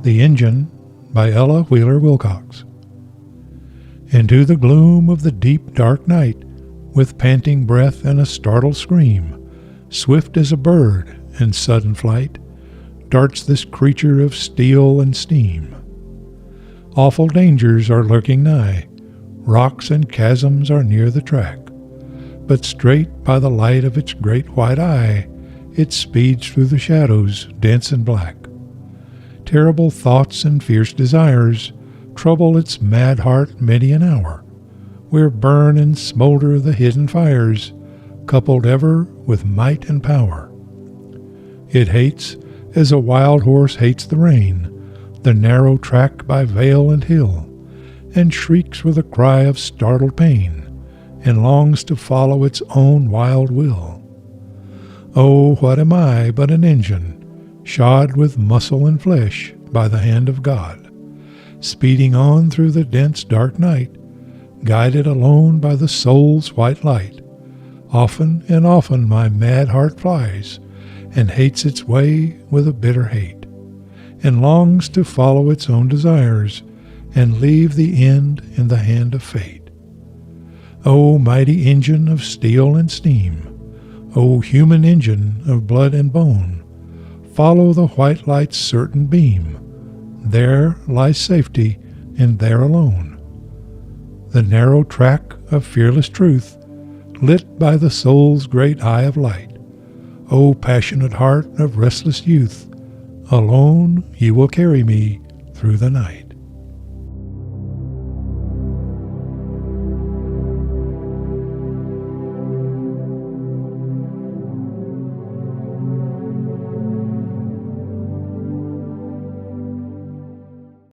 The Engine by Ella Wheeler Wilcox. Into the gloom of the deep dark night, with panting breath and a startled scream, swift as a bird in sudden flight, darts this creature of steel and steam. Awful dangers are lurking nigh, rocks and chasms are near the track, but straight by the light of its great white eye, it speeds through the shadows dense and black. Terrible thoughts and fierce desires trouble its mad heart many an hour, where burn and smolder the hidden fires, coupled ever with might and power. It hates, as a wild horse hates the rain, the narrow track by vale and hill, and shrieks with a cry of startled pain, and longs to follow its own wild will. Oh, what am I but an engine, shod with muscle and flesh by the hand of God, speeding on through the dense dark night, guided alone by the soul's white light. Often and often my mad heart flies, and hates its way with a bitter hate, and longs to follow its own desires, and leave the end in the hand of fate. O mighty engine of steel and steam, O human engine of blood and bone, follow the white light's certain beam. There lies safety, and there alone. The narrow track of fearless truth, lit by the soul's great eye of light. O passionate heart of restless youth, alone you will carry me through the night.